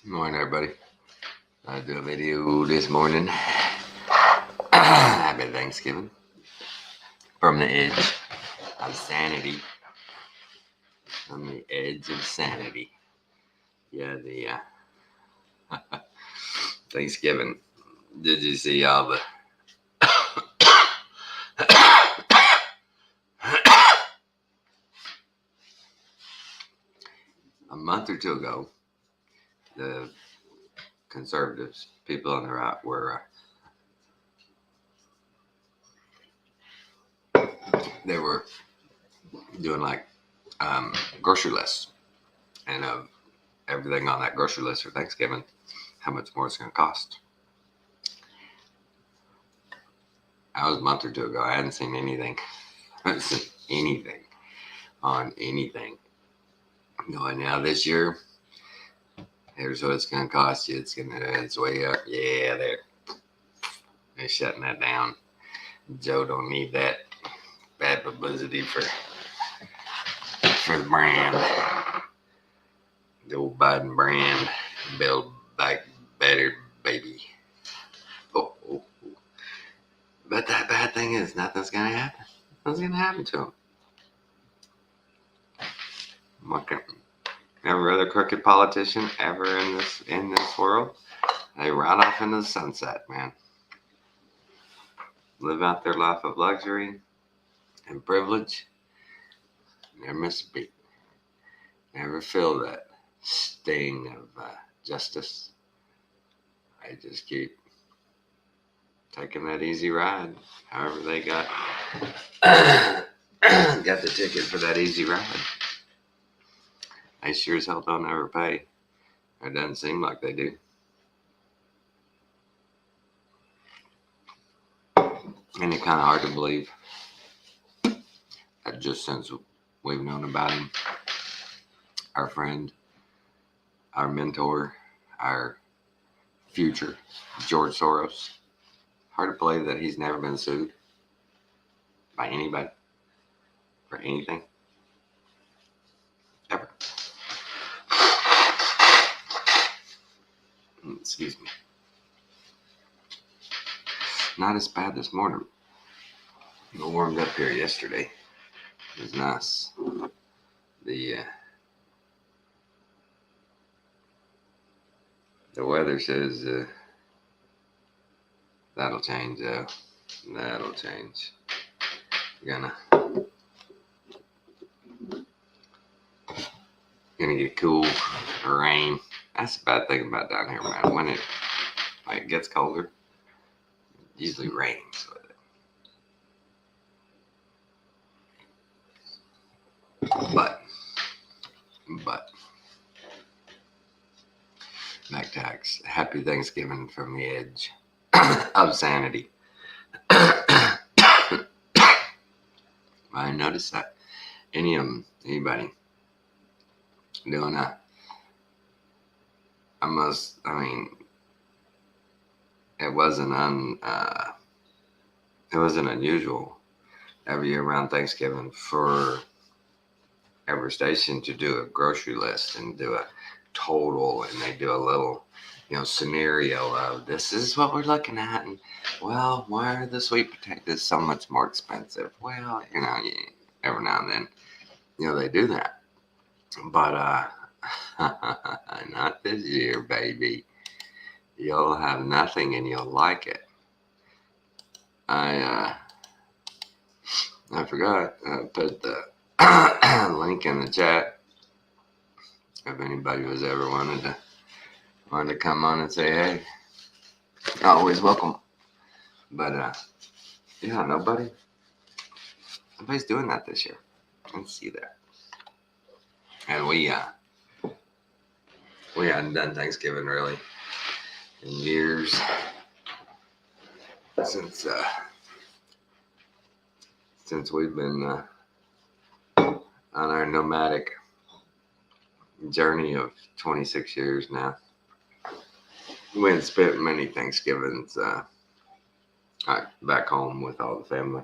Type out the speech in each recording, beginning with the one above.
Good morning, everybody. I do a video this morning. Happy Thanksgiving from the edge of sanity. From the edge of sanity. Yeah, the Thanksgiving. Did you see all the a month or two ago? The conservatives, people on the right, were they were doing like grocery lists and of everything on that grocery list for Thanksgiving, how much more it's going to cost. That was a month or two ago. I hadn't seen anything. I hadn't seen anything on anything going now this year. Here's what it's going to cost you. It's way up. Yeah, they're shutting that down. Joe don't need that bad publicity for the brand. The old Biden brand. Build back better, baby. Oh. But that bad thing is nothing's going to happen. Nothing's going to happen to him. Every other crooked politician ever in this world, they run off into the sunset, man. Live out their life of luxury and privilege. Never miss a beat. Never feel that sting of justice. I just keep taking that easy ride. However they got the ticket for that easy ride. They sure as hell don't ever pay. It doesn't seem like they do. And it's kind of hard to believe that just since we've known about him, our friend, our mentor, our future, George Soros, hard to believe that he's never been sued by anybody for anything. Ever. Excuse me. Not as bad this morning. It warmed up here yesterday. It was nice. The weather says that'll change though. That'll change. Gonna get cool, rain. That's the bad thing about down here, man. When it gets colder, it usually rains with it. But back tax. Happy Thanksgiving from the edge of sanity. I noticed that anybody doing that. It wasn't unusual every year around Thanksgiving for every station to do a grocery list and do a total, and they do a little scenario of this is what we're looking at, and well, why are the sweet potatoes so much more expensive? Well, every now and then they do that, but not this year, baby. You'll have nothing and you'll like it. I forgot I put the link in the chat if anybody was ever wanted to come on and say hey. Always welcome. But nobody's doing that this year. Let's see that. And we hadn't done Thanksgiving really in years since we've been on our nomadic journey of 26 years now. We hadn't spent many Thanksgivings back home with all the family.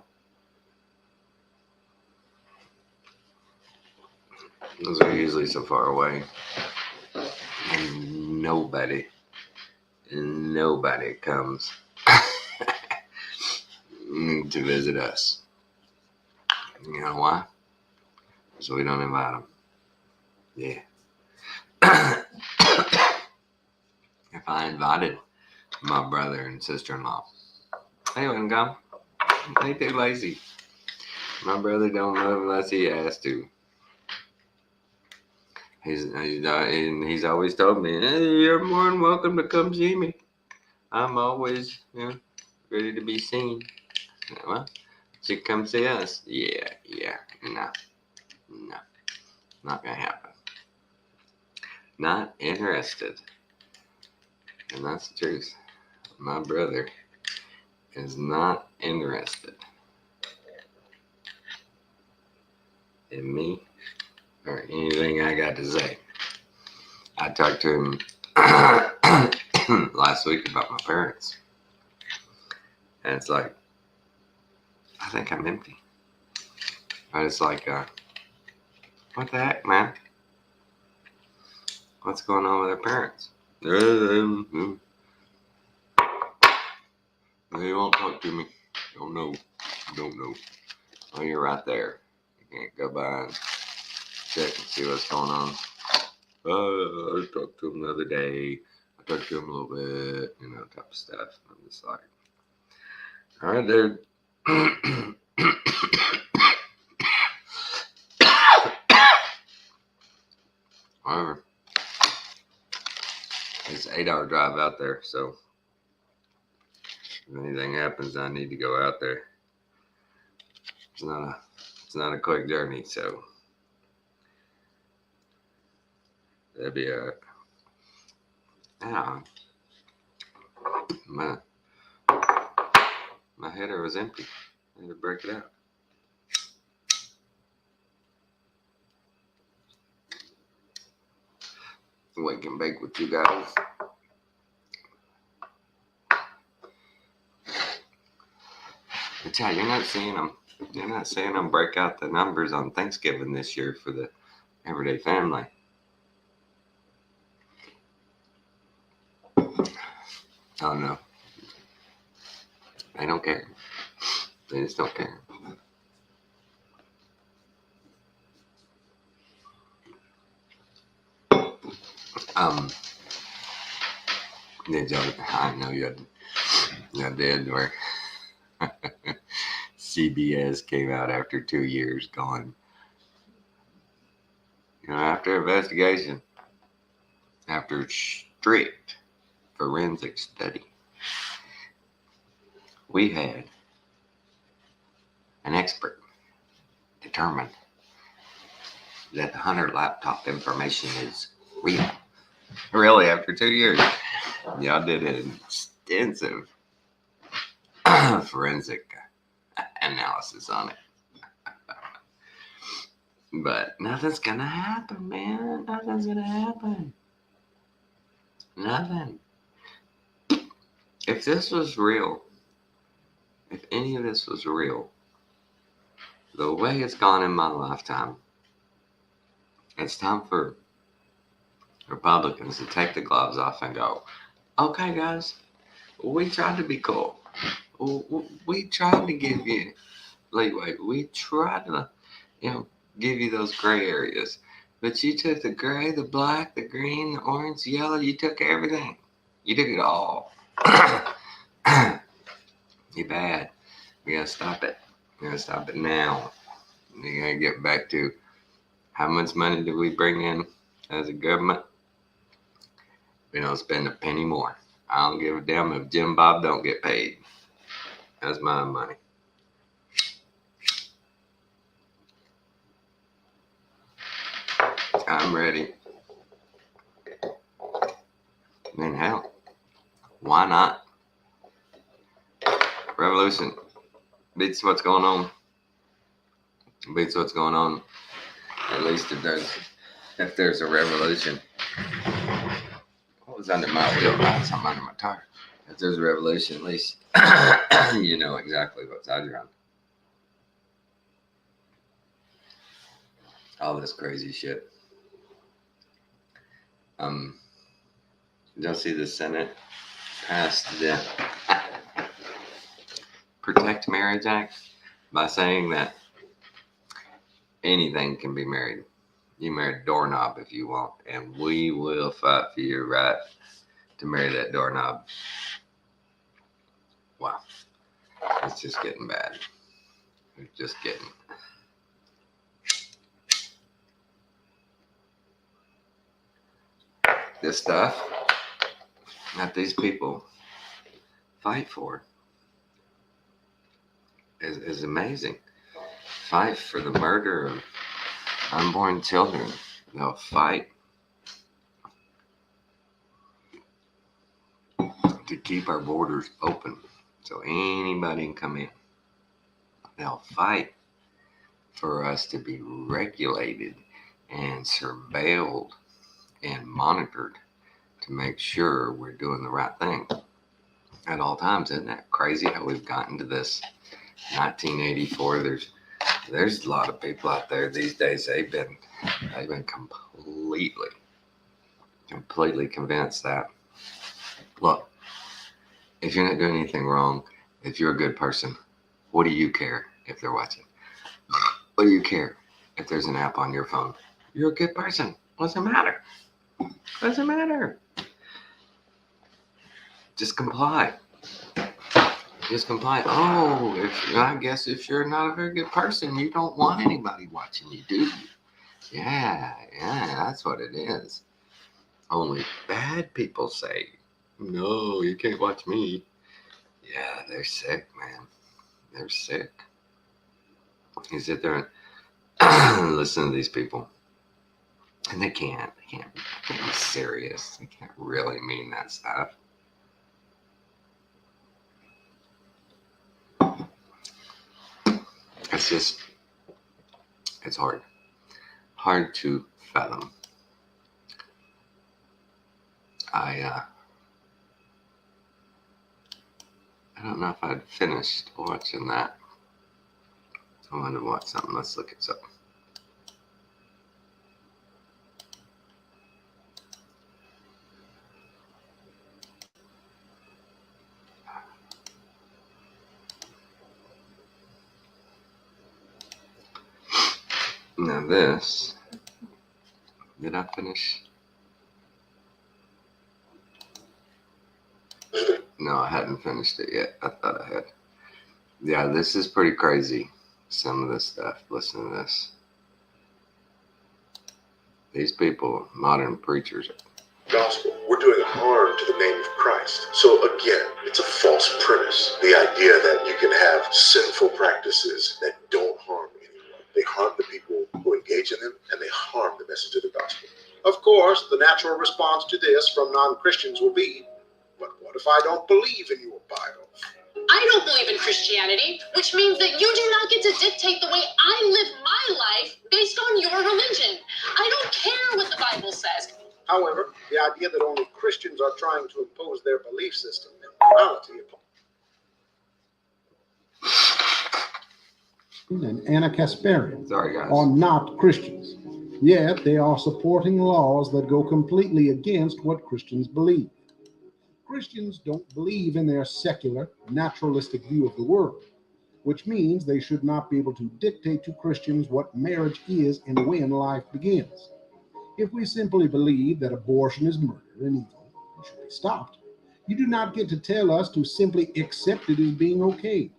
Those are usually so far away. And nobody comes to visit us. You know why? So we don't invite them. Yeah. If I invited my brother and sister-in-law, they wouldn't come. They too lazy. My brother don't love unless he has to. He's always told me, hey, you're more than welcome to come see me. I'm always, ready to be seen. Well, so come see us. Yeah, no, not gonna happen. Not interested. And that's the truth. My brother is not interested in me or anything I got to say. I talked to him last week about my parents. And it's like, I think I'm empty. And it's like, what the heck, man? What's going on with our parents? They won't talk to me. Don't know. Oh, you're right there. You can't go by and check and see what's going on. I talked to him the other day. I talked to him a little bit, type of stuff. I'm just like, all right, dude. However, it's an 8-hour drive out there, so if anything happens, I need to go out there. It's not a quick journey, so that'd be my header was empty. I had to break it out. Wake and bake with you guys. But yeah, you're not seeing them break out the numbers on Thanksgiving this year for the everyday family. Oh no. They don't care. They just don't care. I know you did where CBS came out after 2 years going, after investigation, after strict forensic study, we had an expert determine that the Hunter laptop information is real. Really, after 2 years, y'all did an extensive forensic analysis on it. But nothing's gonna happen, man. Nothing's gonna happen. Nothing. If this was real, if any of this was real, the way it's gone in my lifetime, it's time for Republicans to take the gloves off and go, okay, guys, we tried to be cool. We tried to give you leeway. We tried to, give you those gray areas. But you took the gray, the black, the green, the orange, the yellow. You took everything. You took it all. You're bad. We gotta stop it. We gotta stop it now. We gotta get back to how much money do we bring in as a government? We don't spend a penny more. I don't give a damn if Jim Bob don't get paid. That's my money. I'm ready. I mean, hell, why not? Revolution beats what's going on. Beats what's going on. At least if there's a revolution. What was under my wheel? Something under my tire. If there's a revolution, at least you know exactly what side you're on. All this crazy shit. Did y'all see the Senate passed the Protect Marriage Act by saying that anything can be married. You marry a doorknob if you want, and we will fight for your right to marry that doorknob. Wow. It's just getting bad. It's just getting. This stuff that these people fight for is amazing. Fight for the murder of unborn children. They'll fight to keep our borders open so anybody can come in. They'll fight for us to be regulated and surveilled and monitored to make sure we're doing the right thing at all times. Isn't that crazy how we've gotten to this 1984? There's a lot of people out there these days. They've been completely convinced that, look, if you're not doing anything wrong, if you're a good person, what do you care if they're watching? What do you care if there's an app on your phone? You're a good person. Doesn't matter. Doesn't matter. Just comply. Just comply. Oh, I guess if you're not a very good person, you don't want anybody watching you, do you? Yeah, that's what it is. Only bad people say, no, you can't watch me. Yeah, they're sick, man. They're sick. You sit there and listen to these people, and they can't be serious. They can't really mean that stuff. It's hard to fathom. I don't know if I'd finished watching that. I wanted to watch something. Let's look at something. Now this, did I finish? No, I hadn't finished it yet. I thought I had. Yeah, this is pretty crazy. Some of this stuff. Listen to this. These people, modern preachers. Gospel, we're doing harm to the name of Christ. So again, it's a false premise. The idea that you can have sinful practices that don't harm anyone. They harm the people who engage in them, and they harm the message of the gospel. Of course, the natural response to this from non-Christians will be, but what if I don't believe in your Bible? I don't believe in Christianity, which means that you do not get to dictate the way I live my life based on your religion. I don't care what the Bible says. However, the idea that only Christians are trying to impose their belief system and morality upon and Anna Kasparian Sorry, guys. are not Christians, yet they are supporting laws that go completely against what Christians believe. Christians don't believe in their secular, naturalistic view of the world, which means they should not be able to dictate to Christians what marriage is and when life begins. If we simply believe that abortion is murder and evil and should be stopped, you do not get to tell us to simply accept it as being okay.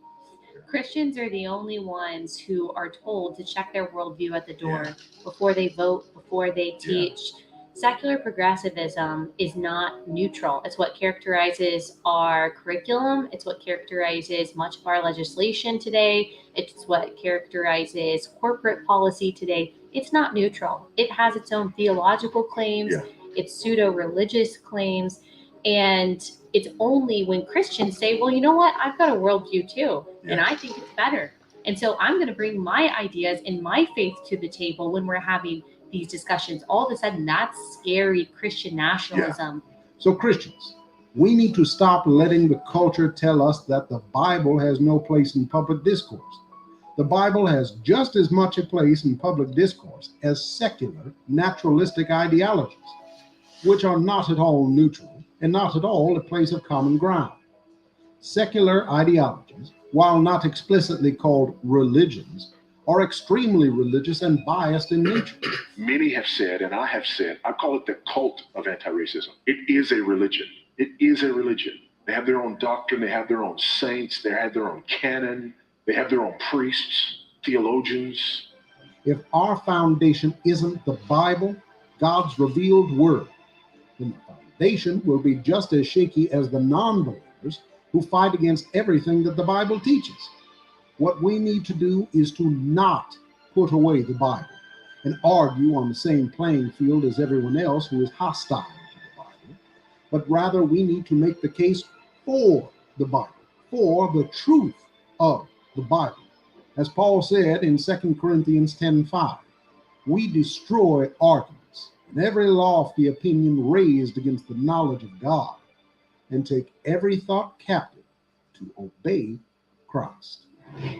Christians are the only ones who are told to check their worldview at the door before they vote, before they teach. Secular progressivism is not neutral. It's what characterizes our curriculum. It's what characterizes much of our legislation today. It's what characterizes corporate policy today. It's not neutral. It has its own theological claims, its pseudo-religious claims, and it's only when Christians say, well, you know what? I've got a worldview too, and I think it's better. And so I'm going to bring my ideas and my faith to the table when we're having these discussions. All of a sudden, that's scary Christian nationalism. So Christians, we need to stop letting the culture tell us that the Bible has no place in public discourse. The Bible has just as much a place in public discourse as secular, naturalistic ideologies, which are not at all neutral and not at all a place of common ground. Secular ideologies, while not explicitly called religions, are extremely religious and biased in nature. Many have said, and I have said, I call it the cult of anti-racism. It is a religion. It is a religion. They have their own doctrine. They have their own saints. They have their own canon. They have their own priests, theologians. If our foundation isn't the Bible, God's revealed word, then the foundation will be just as shaky as the non-believers who fight against everything that the Bible teaches. What we need to do is to not put away the Bible and argue on the same playing field as everyone else who is hostile to the Bible, but rather we need to make the case for the Bible, for the truth of the Bible. As Paul said in 2 Corinthians 10:5, we destroy arguments and every lofty opinion raised against the knowledge of God, and take every thought captive to obey Christ.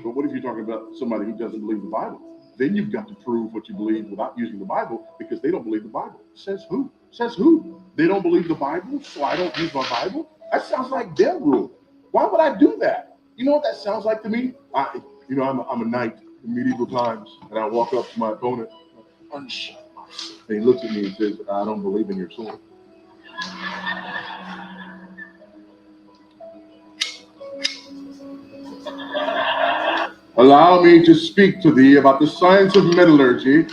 But what if you're talking about somebody who doesn't believe the Bible? Then you've got to prove what you believe without using the Bible, because they don't believe the Bible. Says who? Says who? They don't believe the Bible, so I don't use my Bible? That sounds like their rule. Why would I do that? You know what that sounds like to me? I'm a knight in medieval times, and I walk up to my opponent, and he looks at me and says, I don't believe in your sword. Allow me to speak to thee about the science of metallurgy,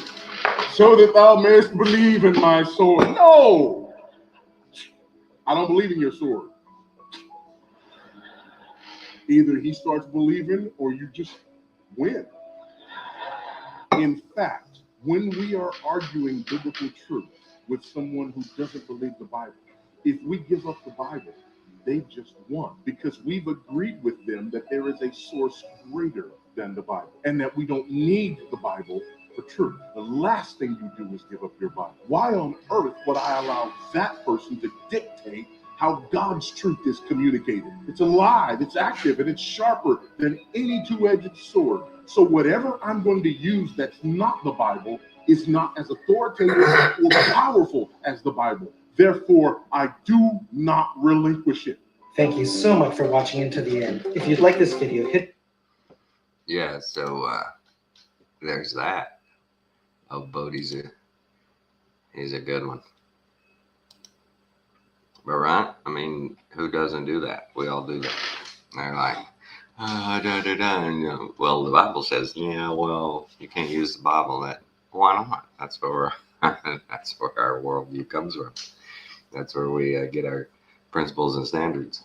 so that thou mayest believe in my sword. No! I don't believe in your sword. Either he starts believing or you just win. In fact, when we are arguing biblical truth with someone who doesn't believe the Bible, if we give up the Bible, they just won, because we've agreed with them that there is a source greater than the Bible, and that we don't need the Bible for truth. The last thing you do is give up your Bible. Why on earth would I allow that person to dictate how God's truth is communicated? It's alive, it's active, and it's sharper than any two-edged sword. So whatever I'm going to use that's not the Bible is not as authoritative or powerful as the Bible. Therefore, I do not relinquish it. Thank you so much for watching into the end. If you'd like this video, hit... Yeah, so there's that. Oh, Bodie's he's a good one. But right, I mean, who doesn't do that? We all do that. And they're like, and, well, the Bible says, yeah, well, you can't use the Bible. Why not? That's where that's where our worldview comes from. That's where we get our principles and standards.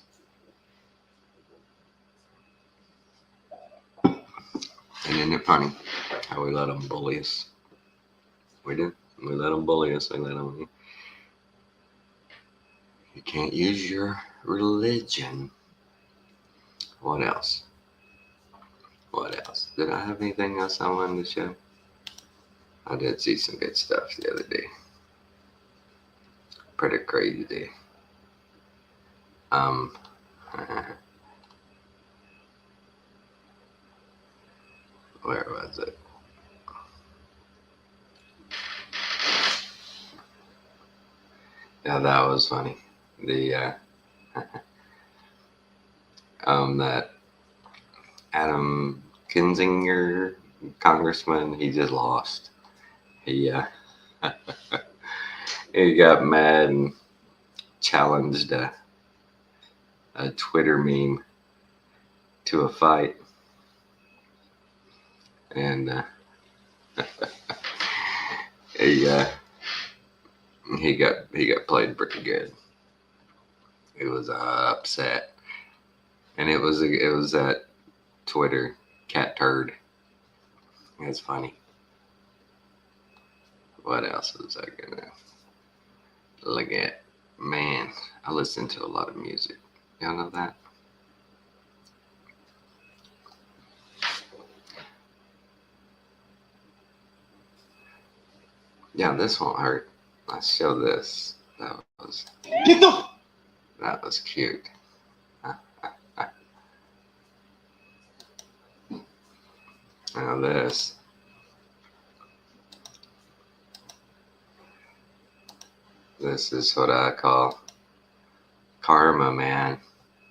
And isn't it funny how we let them bully us? We do. We let them bully us. We let them. You can't use your religion. What else? What else? Did I have anything else I wanted to show? I did see some good stuff the other day. Pretty crazy. Where was it? Yeah, that was funny. The that Adam Kinzinger, congressman, he just lost. He he got mad and challenged a Twitter meme to a fight, and he got played pretty good. He was upset, and it was that Twitter cat turd. It's funny. What else was I gonna look at? Man, I listen to a lot of music. Y'all know that? Yeah, this won't hurt. Let's show this. That was cute. Now this. This is what I call Karma, man.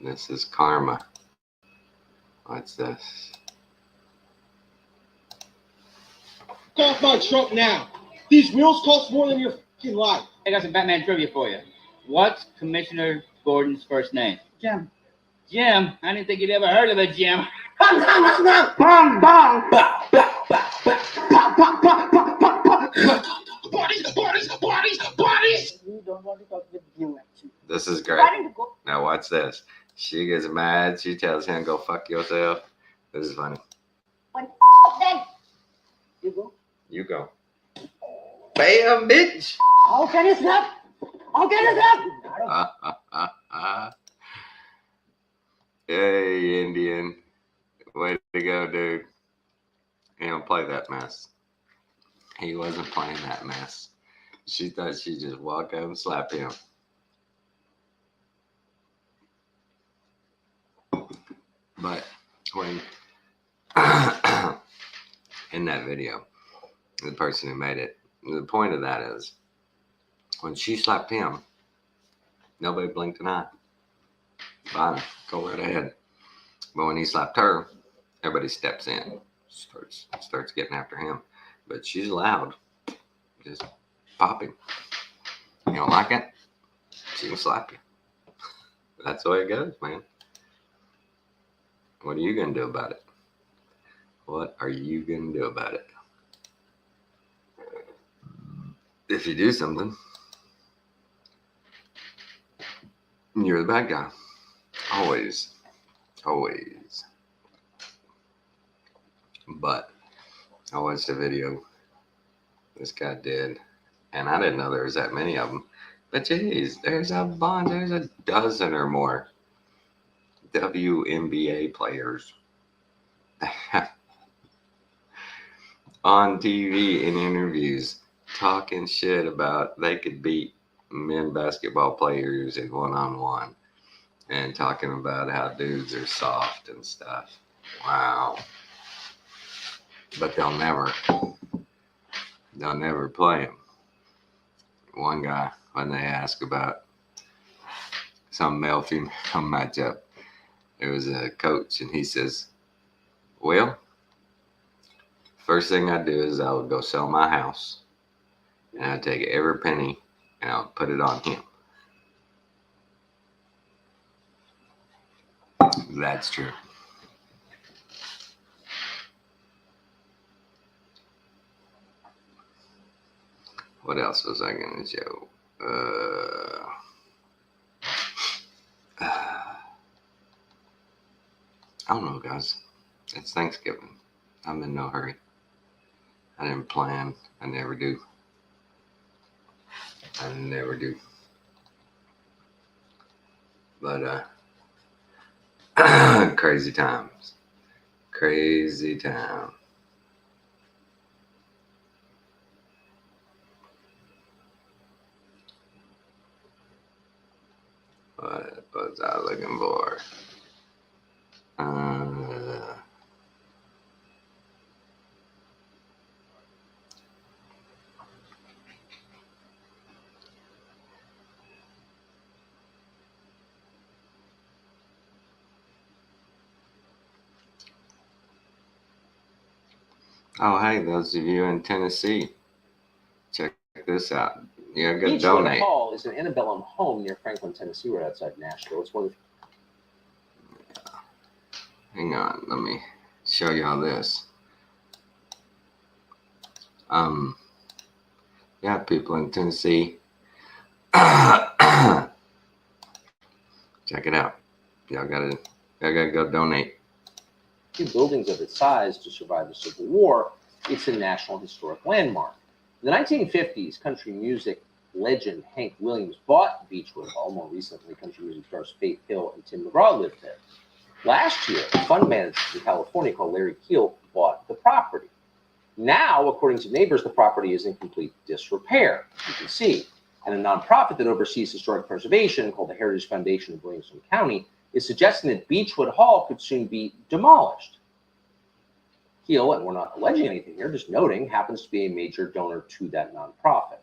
This is karma. What's this? Get off my truck now. These wheels cost more than your fucking life. I got some Batman trivia for you. What's Commissioner Gordon's first name? Jim. Jim? I didn't think you'd ever heard of a Jim. Bang, bang, bang, bah, bah, bah, bah, bah, bah, bah, bah, bah, bah. Bodies. You don't want to talk with you, actually. This is great. Now watch this. She gets mad. She tells him, go fuck yourself. This is funny. Then you go. You go. Bam, bitch. How can you snap? How can you snap? Hey, Indian. Way to go, dude. He don't play that mess. He wasn't playing that mess. She thought she'd just walk up and slap him. But when in that video, the person who made it, the point of that is when she slapped him, nobody blinked an eye. Fine, go right ahead. But when he slapped her, everybody steps in, starts getting after him. But she's loud, just popping. You don't like it? She can slap you. That's the way it goes, man. What are you going to do about it? What are you going to do about it? If you do something, you're the bad guy. Always. Always. But I watched a video this guy did, and I didn't know there was that many of them. But geez, there's a dozen or more WNBA players on TV in interviews talking shit about they could beat men basketball players in one-on-one and talking about how dudes are soft and stuff. Wow. But they'll never play him. One guy, when they ask about some male-female matchup, there was a coach, and he says, well, first thing I do is I would go sell my house, and I'd take every penny, and I would put it on him. That's true. What else was I going to show? I don't know, guys. It's Thanksgiving. I'm in no hurry. I didn't plan. I never do. But, crazy times. Crazy time. What was I looking for? Oh, hey, those of you in Tennessee, check this out. You're going to donate. Hall is an antebellum home near Franklin, Tennessee, right outside Nashville. It's one of Hang on, let me show y'all this. Yeah, people in Tennessee. Check it out. Y'all gotta go donate. two buildings of its size to survive the Civil War. It's a National Historic Landmark. In the 1950s, country music legend Hank Williams bought Beechwood Hall. More recently, country music stars Faith Hill and Tim McGraw lived there. Last year, a fund manager in California called Larry Keel bought the property. Now, according to neighbors, the property is in complete disrepair, as you can see. And a nonprofit that oversees historic preservation called the Heritage Foundation of Williamson County is suggesting that Beechwood Hall could soon be demolished. Keel, and we're not alleging anything here, just noting, happens to be a major donor to that nonprofit.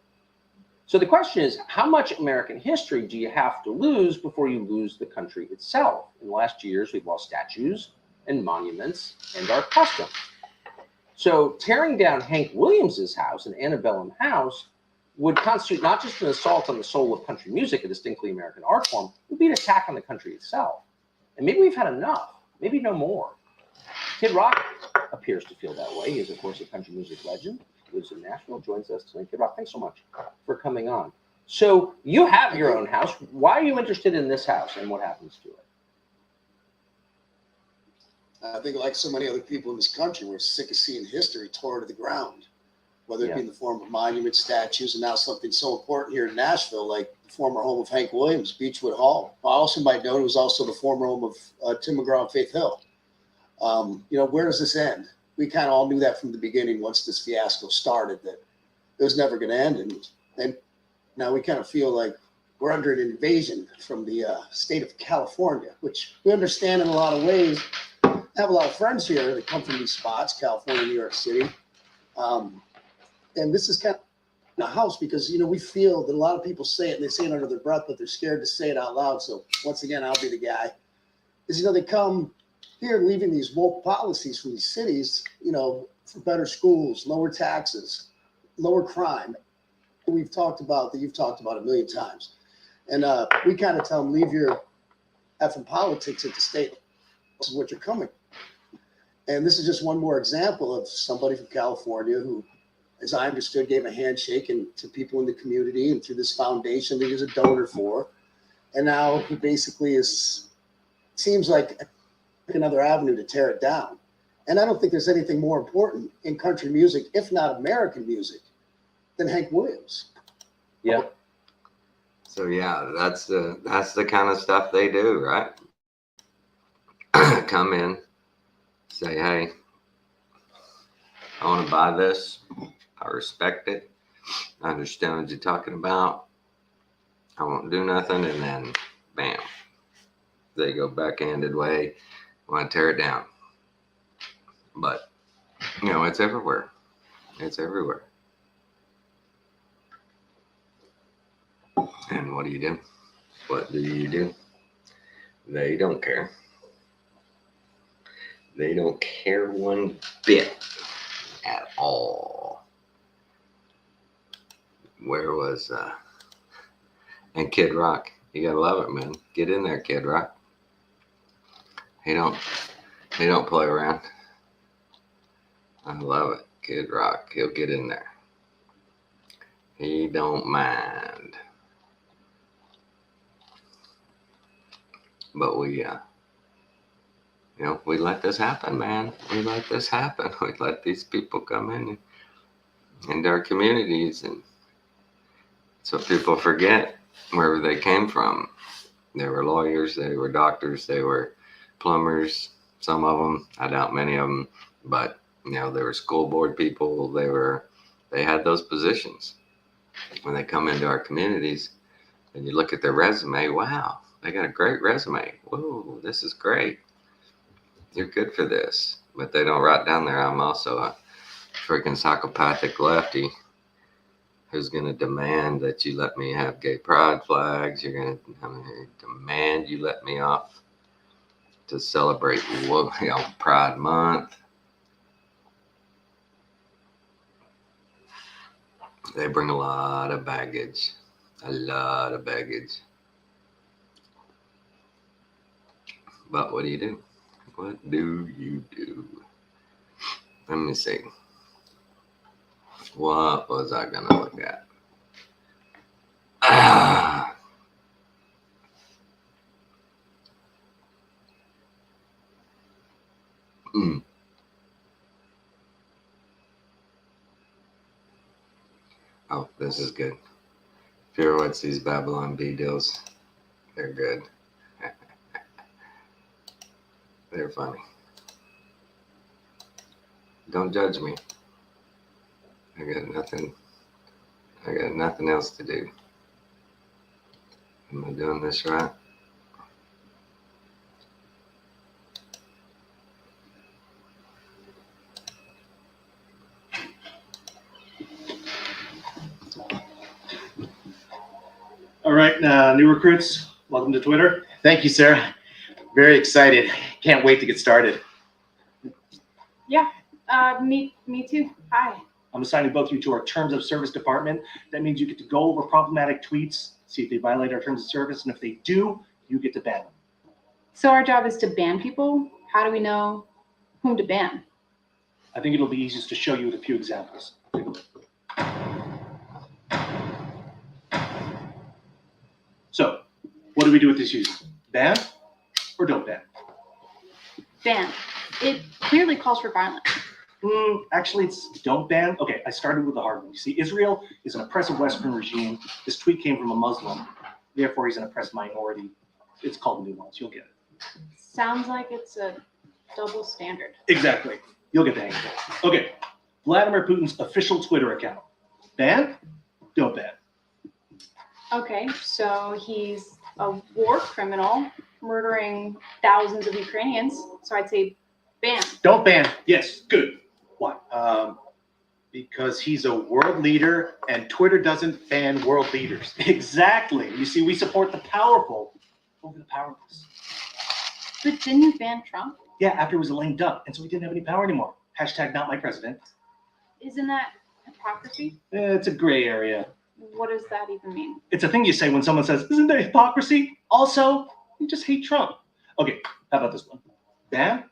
So the question is, how much American history do you have to lose before you lose the country itself? In the last years, we've lost statues and monuments and our customs. So tearing down Hank Williams's house, an antebellum house, would constitute not just an assault on the soul of country music, a distinctly American art form, it would be an attack on the country itself. And maybe we've had enough, maybe no more. Kid Rock appears to feel that way. He is, of course, a country music legend. Lives in Nashville, joins us tonight. Kid Rock, thanks so much for coming on. So you have your own house. Why are you interested in this house and what happens to it? I think like so many other people in this country, we're sick of seeing history tore to the ground, whether it be in the form of monuments, statues, and now something so important here in Nashville, like the former home of Hank Williams, Beechwood Hall. I also might note it was also the former home of Tim McGraw and Faith Hill. Where does this end? We kind of all knew that from the beginning once this fiasco started, that it was never going to end. And now we kind of feel like we're under an invasion from the state of California, which we understand in a lot of ways. I have a lot of friends here that come from these spots, California, New York City. And this is kind of a house because, we feel that a lot of people say it and they say it under their breath, but they're scared to say it out loud. So once again, I'll be the guy. They come here leaving these woke policies from these cities, for better schools, lower taxes, lower crime. We've talked about that. You've talked about a million times. And we kind of tell them, leave your effing politics at the state. This is what you're coming. And this is just one more example of somebody from California who, as I understood, gave a handshake to people in the community and through this foundation that he's a donor for. And now he basically seems like another avenue to tear it down. And I don't think there's anything more important in country music, if not American music, than Hank Williams. Yeah. So yeah, that's the kind of stuff they do, right? Come in, say, hey, I want to buy this. I respect it. I understand what you're talking about. I won't do nothing. And then, bam, they go backhanded way. Want to tear it down. But, it's everywhere. It's everywhere. And what do you do? What do you do? They don't care. They don't care one bit at all. Where was and Kid Rock? You gotta love it, man. Get in there, Kid Rock. He don't play around. I love it. Kid Rock, he'll get in there. He don't mind. But we let this happen, man. We let this happen. We let these people come into our communities, and so people forget wherever they came from. They were lawyers, they were doctors, they were plumbers, some of them, I doubt many of them, but they were school board people. They had those positions. When they come into our communities and you look at their resume, wow, they got a great resume. Whoa, this is great. You're good for this. But they don't write down there, I'm also a freaking psychopathic lefty who's going to demand that you let me have gay pride flags. You're going to demand you let me off to celebrate Pride Month. They bring a lot of baggage. But what do you do? What do you do? Let me see. What was I going to look at? Oh, this is good. If you ever watch these Babylon Bee deals, they're good. They're funny. Don't judge me. I got nothing else to do. Am I doing this right? new recruits, welcome to Twitter. Thank you, sir. Very excited. Can't wait to get started. Yeah, me too. Hi. I'm assigning both of you to our Terms of Service department. That means you get to go over problematic tweets, see if they violate our Terms of Service, and if they do, you get to ban them. So our job is to ban people. How do we know whom to ban? I think it'll be easiest to show you with a few examples. Take a look. So, what do we do with this user? Ban or don't ban? Ban. It clearly calls for violence. Actually, it's don't ban. Okay, I started with the hard one. You see, Israel is an oppressive Western regime. This tweet came from a Muslim. Therefore, he's an oppressed minority. It's called nuance. You'll get it. Sounds like it's a double standard. Exactly. You'll get the hang of it. Okay, Vladimir Putin's official Twitter account. Ban? Don't ban. Okay, so he's a war criminal murdering thousands of Ukrainians. So I'd say ban. Don't ban. Yes, good. Why? Because he's a world leader and Twitter doesn't ban world leaders. Exactly. You see, we support the powerful over the powerless. But didn't you ban Trump? Yeah, after he was a lame duck, and so he didn't have any power anymore. Hashtag not my president. Isn't that hypocrisy? It's a gray area. What does that even mean? It's a thing you say when someone says, isn't that hypocrisy? Also, you just hate Trump. Okay, how about this one? Ban?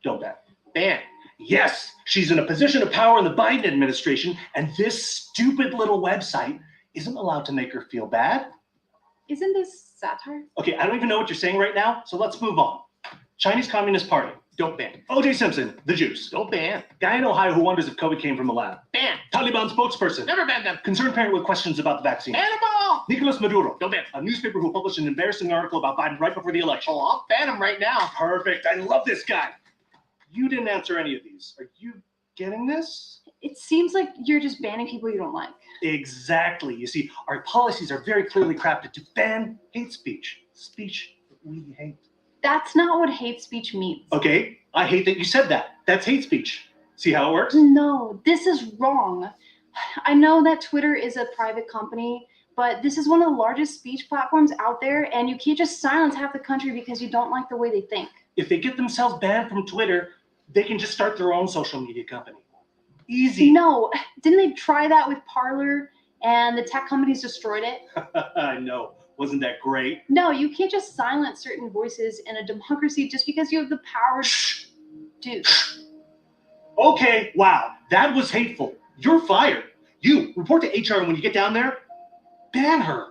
Don't ban. Ban. Yes, she's in a position of power in the Biden administration, and this stupid little website isn't allowed to make her feel bad. Isn't this satire? Okay, I don't even know what you're saying right now, so let's move on. Chinese Communist Party. Don't ban. O.J. Simpson, the Jews. Don't ban. Guy in Ohio who wonders if COVID came from a lab. Ban. Taliban spokesperson. Never ban them. Concerned parent with questions about the vaccine. Ban them all. Nicolas Maduro. Don't ban. A newspaper who published an embarrassing article about Biden right before the election. Oh, I'll ban them right now. Perfect. I love this guy. You didn't answer any of these. Are you getting this? It seems like you're just banning people you don't like. Exactly. You see, our policies are very clearly crafted to ban hate speech. Speech that we hate. That's not what hate speech means. Okay, I hate that you said that. That's hate speech. See how it works? No, this is wrong. I know that Twitter is a private company, but this is one of the largest speech platforms out there, and you can't just silence half the country because you don't like the way they think. If they get themselves banned from Twitter, they can just start their own social media company. Easy. No, didn't they try that with Parler and the tech companies destroyed it? I know. Wasn't that great? No, you can't just silence certain voices in a democracy just because you have the power to. Okay, wow, that was hateful. You're fired. You report to HR, and when you get down there, ban her.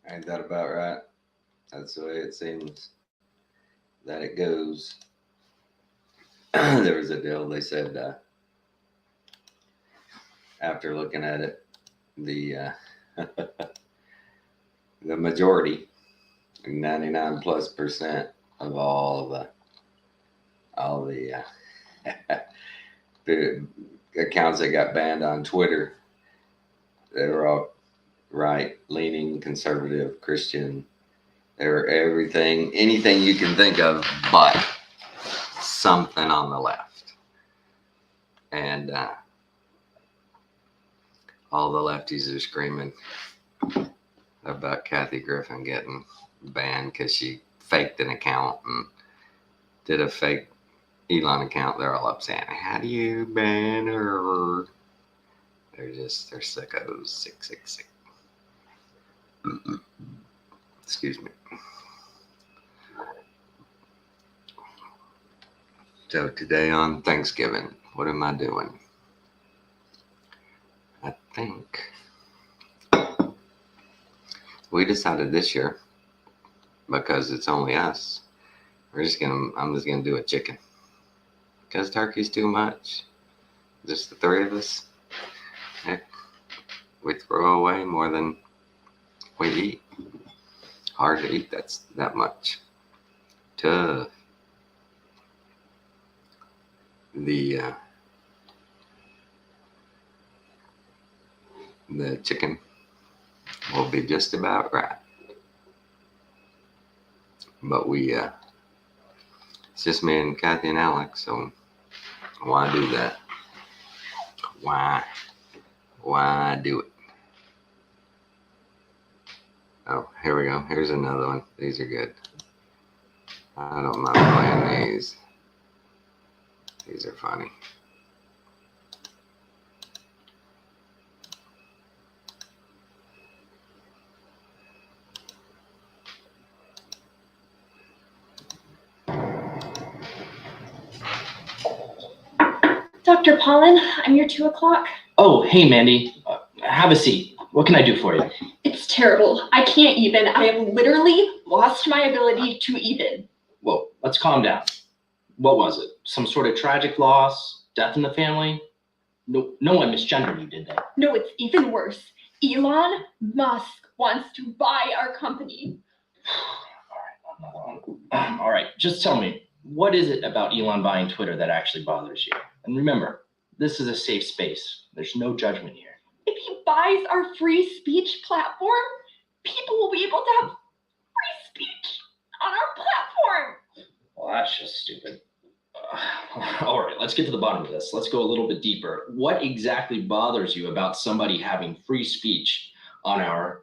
Ain't that about right? That's the way it seems that it goes. There was a deal, they said, after looking at it, the the majority, 99+% of all the the accounts that got banned on Twitter, they were all right-leaning, conservative, Christian. They were everything, anything you can think of, but something on the left. And all the lefties are screaming about Kathy Griffin getting banned because she faked an account and did a fake Elon account. They're all up saying, how do you ban her? They're sickos. Sick. Excuse me. So today on Thanksgiving, what am I doing? I think we decided this year, because it's only us, I'm just gonna do a chicken. Because turkey's too much. Just the three of us. Heck, we throw away more than we eat. Hard to eat that much. Tough. The chicken will be just about right. But it's just me and Kathy and Alex, so why do that? Why do it? Oh, here we go. Here's another one. These are good. I don't mind playing these. These are funny. Dr. Pollen, I'm your 2 o'clock. Oh, hey, Mandy. Have a seat. What can I do for you? It's terrible. I can't even. I have literally lost my ability to even. Whoa, let's calm down. What was it? Some sort of tragic loss? Death in the family? No one misgendered you, did they? No, it's even worse. Elon Musk wants to buy our company. All right, just tell me, what is it about Elon buying Twitter that actually bothers you? And remember, this is a safe space. There's no judgment here. If he buys our free speech platform, people will be able to have free speech on our platform. Well, that's just stupid. All right, let's get to the bottom of this. Let's go a little bit deeper. What exactly bothers you about somebody having free speech on our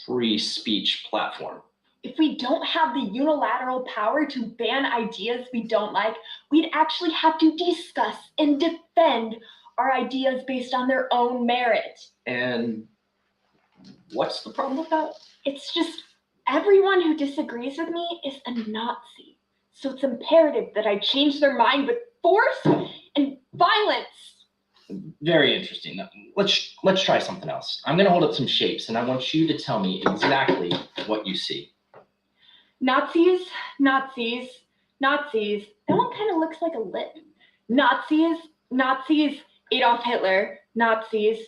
free speech platform? If we don't have the unilateral power to ban ideas we don't like, we'd actually have to discuss and defend our ideas based on their own merit. And what's the problem with that? It's just everyone who disagrees with me is a Nazi. So it's imperative that I change their mind with force and violence. Very interesting. Let's try something else. I'm going to hold up some shapes, and I want you to tell me exactly what you see. Nazis, Nazis, Nazis. That one kind of looks like a lip. Nazis, Nazis, Adolf Hitler, Nazis.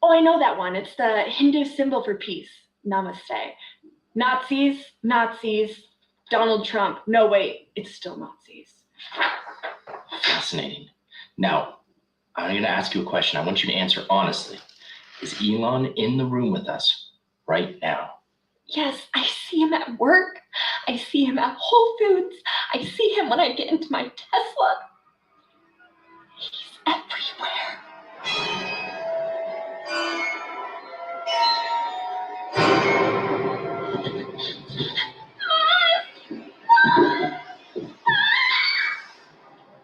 Oh, I know that one. It's the Hindu symbol for peace. Namaste. Nazis, Nazis, Donald Trump. No, wait, it's still Nazis. Fascinating. Now, I'm going to ask you a question. I want you to answer honestly. Is Elon in the room with us right now? Yes, I see him at work. I see him at Whole Foods. I see him when I get into my Tesla. He's everywhere.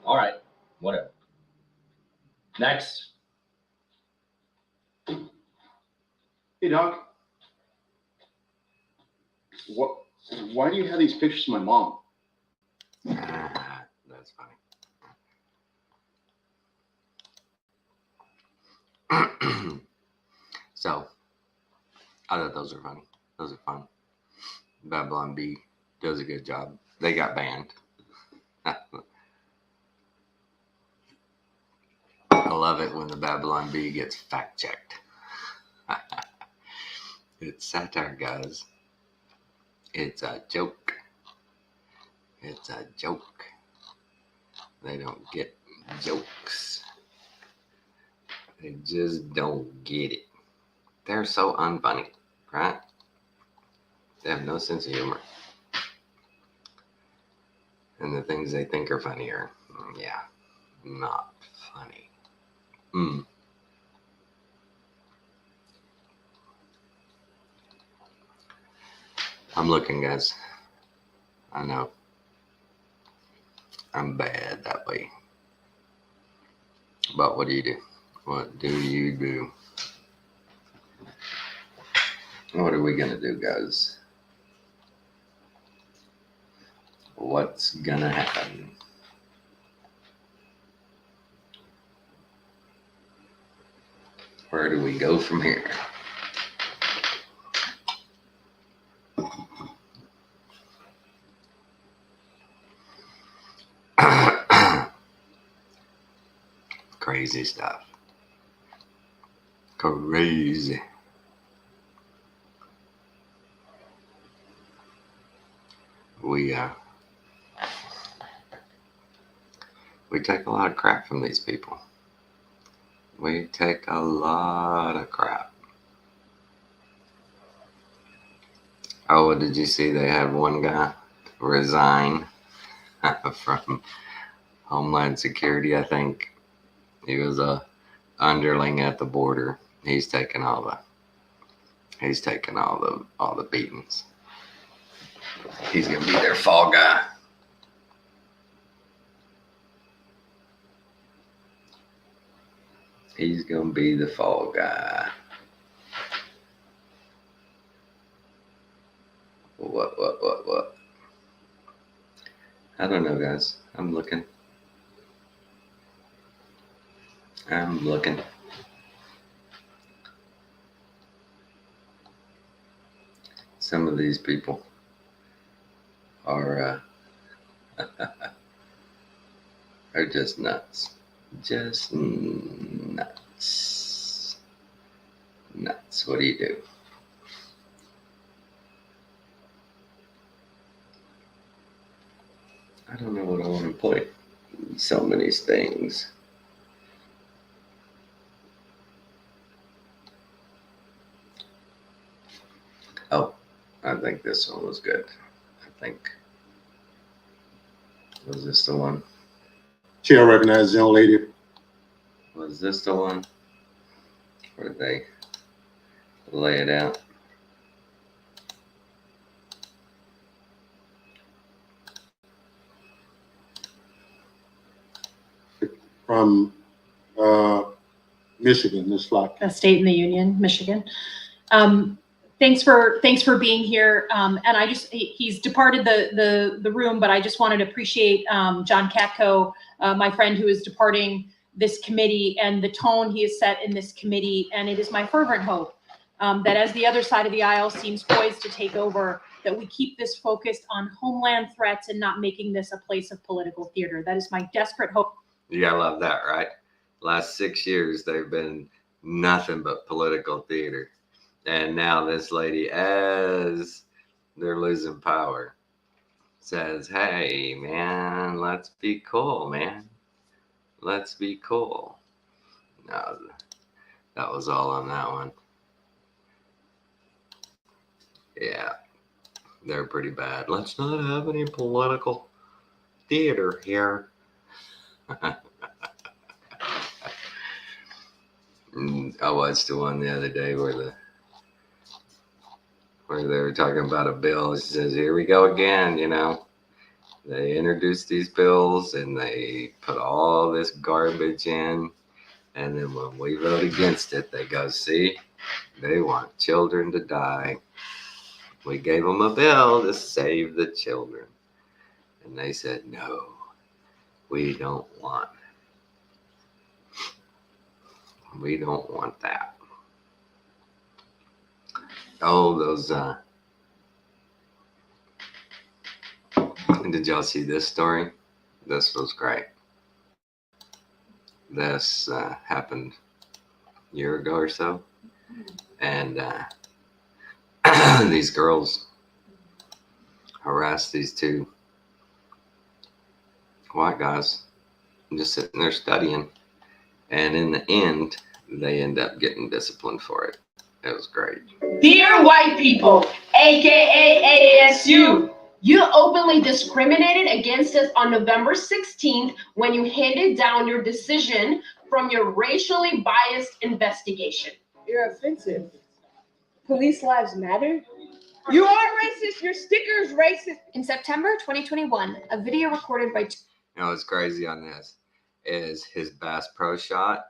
All right, whatever. Next. Hey, Doc. Why do you have these pictures of my mom? That's funny. So, I thought those are funny. Those are fun. Babylon Bee does a good job. They got banned. I love it when the Babylon Bee gets fact checked. It's satire, guys. It's a joke. It's a joke. They don't get jokes. They just don't get it. They're so unfunny, right? They have no sense of humor. And the things they think are funnier, yeah, not funny. I'm looking, guys. I know. I'm bad that way. But what do you do? What do you do? What are we going to do, guys? What's going to happen? Where do we go from here? Crazy stuff. Crazy. We take a lot of crap from these people. We take a lot of crap. Oh, did you see they had one guy resign from Homeland Security? I think he was a underling at the border. He's taking all He's taking all the beatings. He's gonna be their fall guy. He's gonna be the fall guy. What? I don't know, guys. I'm looking. Some of these people are just nuts. Just nuts. Nuts. What do you do? I don't know what I want to play. So many things. Oh, I think this one was good. I think. Was this the one? Chair recognizes the young lady. Was this the one? Or did they lay it out? From Michigan, Ms. Flock. A State in the Union, Michigan. Thanks for being here. And he's departed the room, but I just wanted to appreciate John Katko, my friend who is departing this committee, and the tone he has set in this committee. And it is my fervent hope that as the other side of the aisle seems poised to take over, that we keep this focused on homeland threats and not making this a place of political theater. That is my desperate hope. You gotta love that, right? Last 6 years, they've been nothing but political theater. And now this lady, as they're losing power, says, hey, man, let's be cool, man. Let's be cool. No, that was all on that one. Yeah, they're pretty bad. Let's not have any political theater here. I watched the one the other day where they were talking about a bill. She says, here we go again, you know. They introduced these bills and they put all this garbage in. And then when we vote against it, they go, see, they want children to die. We gave them a bill to save the children. And they said, no, we don't want that. Oh, those, did y'all see this story? This was great. This happened a year ago or so. And these girls harassed these two white guys just sitting there studying. And in the end, they end up getting disciplined for it. It was great. Dear white people, aka ASU, you openly discriminated against us on November 16th when you handed down your decision from your racially biased investigation. You're offensive. Police lives matter? You are racist. Your sticker's racist. In September 2021, a video recorded by... You know what's crazy on this is his Bass Pro Shop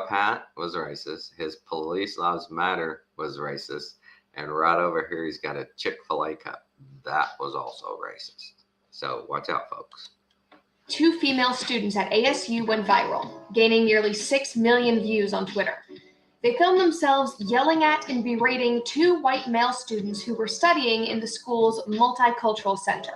hat was racist. His Police Lives Matter was racist. And right over here, he's got a Chick-fil-A cup. That was also racist. So watch out, folks. 2 female students at ASU went viral, gaining nearly 6 million views on Twitter. They filmed themselves yelling at and berating 2 white male students who were studying in the school's multicultural center.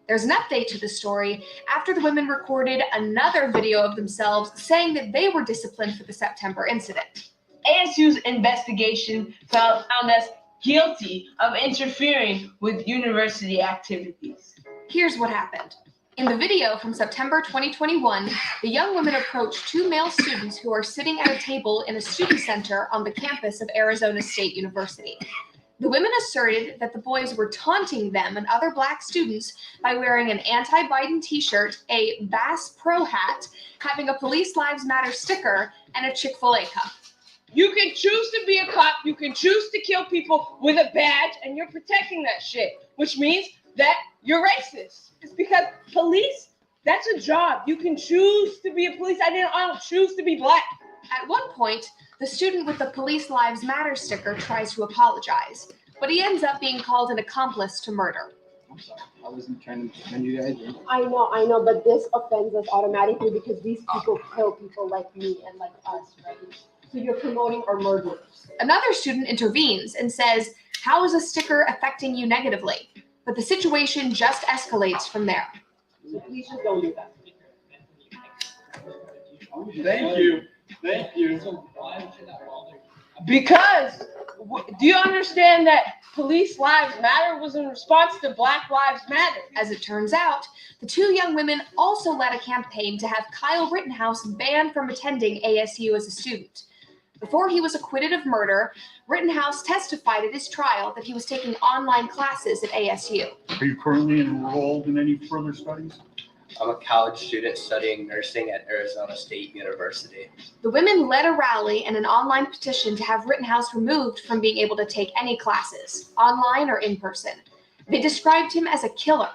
There's an update to the story after the women recorded another video of themselves saying that they were disciplined for the September incident. ASU's investigation found us guilty of interfering with university activities. Here's what happened. In the video from September 2021, the young women approached 2 male students who are sitting at a table in a student center on the campus of Arizona State University. The women asserted that the boys were taunting them and other Black students by wearing an anti-Biden t-shirt, a Bass Pro hat, having a Police Lives Matter sticker, and a Chick-fil-A cup. You can choose to be a cop. You can choose to kill people with a badge, and you're protecting that shit, which means that you're racist. It's because police, that's a job. You can choose to be a police. I don't choose to be black. At one point, the student with the Police Lives Matter sticker tries to apologize, but he ends up being called an accomplice to murder. I'm sorry. I wasn't trying to offend you guys. I know, but this offends us automatically because these people kill people like me and like us, right? So you're promoting our murderers. Another student intervenes and says, "How is a sticker affecting you negatively?" But the situation just escalates from there. So please just don't do that. Thank you. Thank you. Because, do you understand that Police Lives Matter was in response to Black Lives Matter? As it turns out, the two young women also led a campaign to have Kyle Rittenhouse banned from attending ASU as a student. Before he was acquitted of murder, Rittenhouse testified at his trial that he was taking online classes at ASU. Are you currently enrolled in any further studies? I'm a college student studying nursing at Arizona State University. The women led a rally and an online petition to have Rittenhouse removed from being able to take any classes, online or in person. They described him as a killer,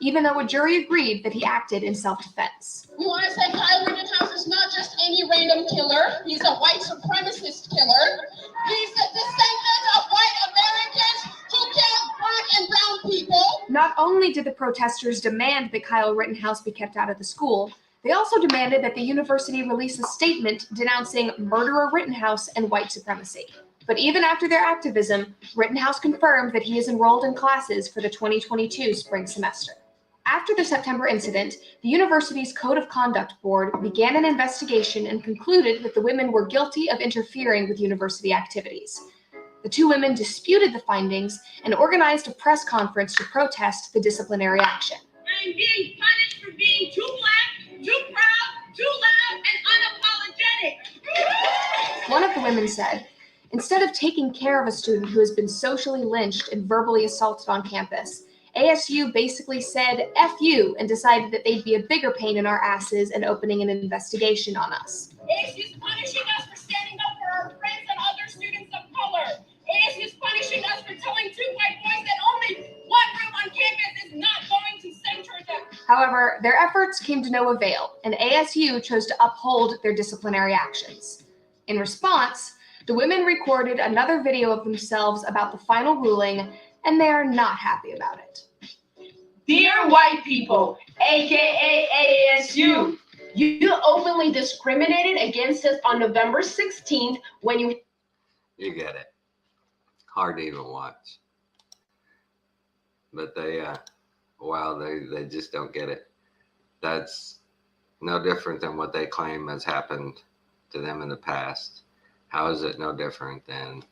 even though a jury agreed that he acted in self-defense. We want to say Kyle Rittenhouse is not just any random killer. He's a white supremacist killer. He's a descendant of white Americans who killed black and brown people. Not only did the protesters demand that Kyle Rittenhouse be kept out of the school, they also demanded that the university release a statement denouncing murderer Rittenhouse and white supremacy. But even after their activism, Rittenhouse confirmed that he is enrolled in classes for the 2022 spring semester. After the September incident, the university's Code of Conduct Board began an investigation and concluded that the women were guilty of interfering with university activities. The two women disputed the findings and organized a press conference to protest the disciplinary action. I am being punished for being too black, too proud, too loud, and unapologetic. One of the women said, "Instead of taking care of a student who has been socially lynched and verbally assaulted on campus, ASU basically said, F you, and decided that they'd be a bigger pain in our asses and opening an investigation on us." ASU's punishing us for standing up for our friends and other students of color. ASU's punishing us for telling two white boys that only one room on campus is not going to center them. However, their efforts came to no avail, and ASU chose to uphold their disciplinary actions. In response, the women recorded another video of themselves about the final ruling, and they are not happy about it. Dear white people, aka ASU, you openly discriminated against us on November 16th when you You get it. Hard to even watch. But they just don't get it. That's no different than what they claim has happened to them in the past. How is it no different than,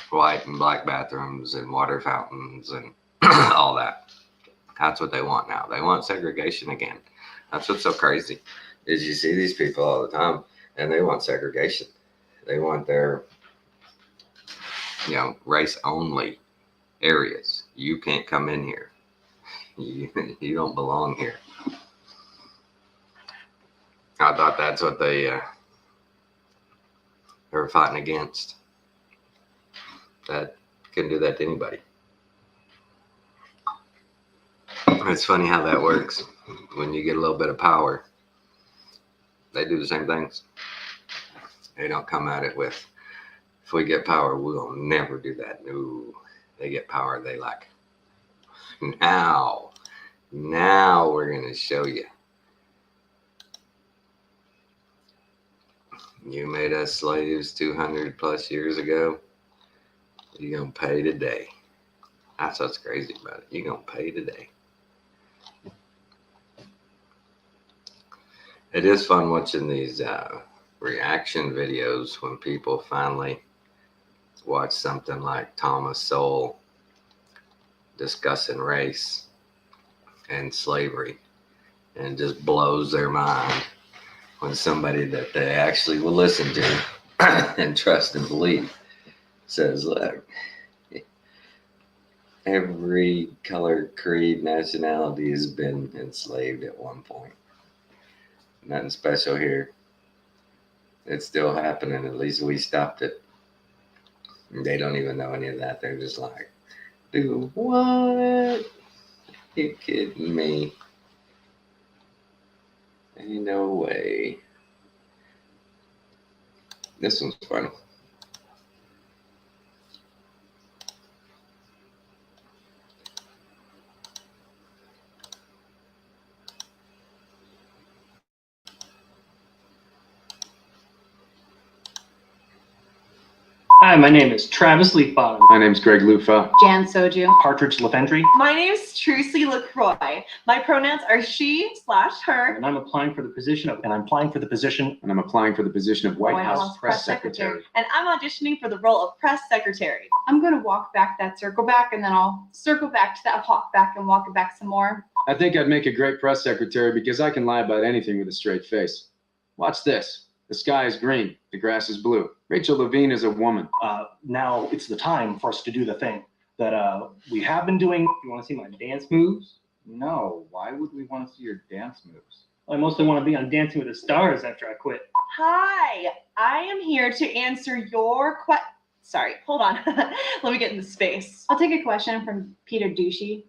white and black bathrooms and water fountains and all that? That's what they want now. They want segregation again. That's what's so crazy, is you see these people all the time and they want segregation. They want their, race only areas. You can't come in here. You don't belong here. I thought that's what they were fighting against. That couldn't do that to anybody. It's funny how that works. When you get a little bit of power, they do the same things. They don't come at it with, if we get power, we'll never do that. No, they get power. They like, now we're going to show you. You made us slaves 200 plus years ago. You're going to pay today. That's what's crazy about it. You're going to pay today. It is fun watching these reaction videos when people finally watch something like Thomas Sowell discussing race and slavery, and it just blows their mind when somebody that they actually will listen to and trust and believe says, look, every color, creed, nationality has been enslaved at one point. Nothing special here. it's still happening. At least we stopped it. And they don't even know any of that. They're just like, dude, what? You kidding me? Ain't no way. This one's funny. Hi, my name is Travis Leafbottom. My name's Greg Lufa. Jan Soju. Partridge Lefendry. My name is Trucy LaCroix. My pronouns are she/her. And I'm applying for the position of White House Press Secretary. And I'm auditioning for the role of Press Secretary. I'm going to walk back that circle back, and then I'll circle back to that walk back and walk it back some more. I think I'd make a great press secretary because I can lie about anything with a straight face. Watch this. The sky is green. The grass is blue. Rachel Levine is a woman. Now it's the time for us to do the thing that we have been doing. You want to see my dance moves? No, why would we want to see your dance moves? I mostly want to be on Dancing with the Stars after I quit. Hi, I am here to answer your Sorry, hold on. Let me get in the space. I'll take a question from Peter Ducey.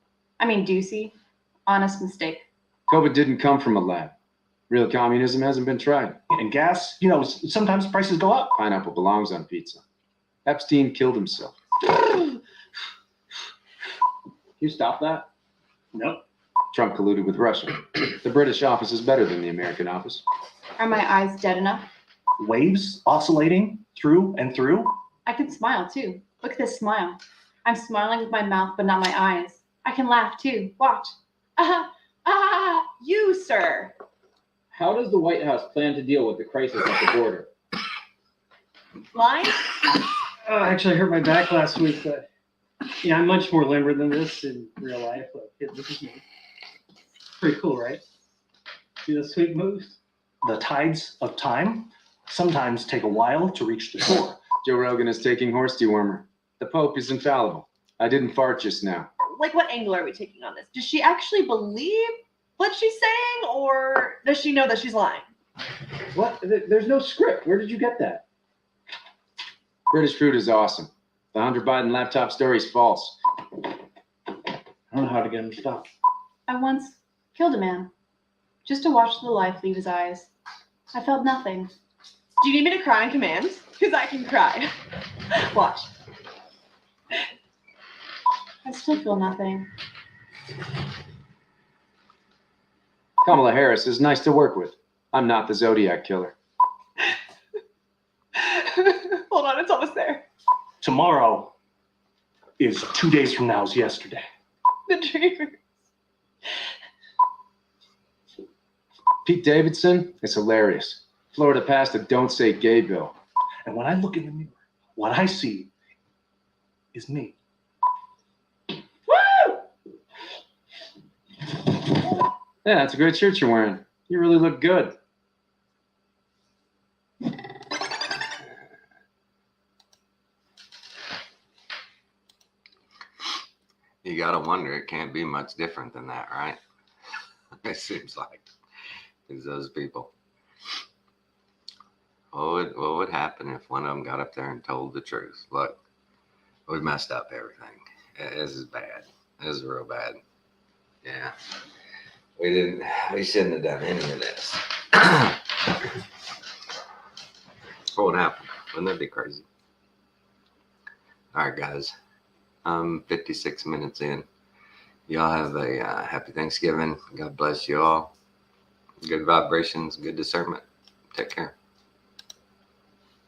Honest mistake. COVID didn't come from a lab. Real communism hasn't been tried. And gas, sometimes prices go up. Pineapple belongs on pizza. Epstein killed himself. You stop that? Nope. Trump colluded with Russia. The British office is better than the American office. Are my eyes dead enough? Waves oscillating through and through. I can smile too. Look at this smile. I'm smiling with my mouth, but not my eyes. I can laugh too. Watch. You, sir. How does the White House plan to deal with the crisis at the border? Line? Actually, I hurt my back last week, but yeah, I'm much more limber than this in real life. Look, this is me. Pretty cool, right? See the sweet moves? The tides of time sometimes take a while to reach the shore. Joe Rogan is taking horse dewormer. The Pope is infallible. I didn't fart just now. Like, what angle are we taking on this? Does she actually believe what she's saying, or does she know that she's lying? What? There's no script. Where did you get that? British food is awesome. The Hunter Biden laptop story is false. I don't know how to get him to stop. I once killed a man just to watch the life leave his eyes. I felt nothing. Do you need me to cry on command? Because I can cry. Watch. I still feel nothing. Kamala Harris is nice to work with. I'm not the Zodiac killer. Hold on, it's almost there. Tomorrow is 2 days from now's yesterday. The dreamers. Pete Davidson is hilarious. Florida passed a Don't Say Gay bill. And when I look in the mirror, what I see is me. Woo! Yeah, that's a great shirt you're wearing. You really look good. You gotta wonder, it can't be much different than that, right? It seems like. It's those people. What would happen if one of them got up there and told the truth? Look, we messed up everything. This is bad. This is real bad. Yeah. We shouldn't have done any of this. What would happen? Wouldn't that be crazy? All right, guys. 56 minutes in. Y'all have a happy Thanksgiving. God bless you all. Good vibrations, good discernment. Take care.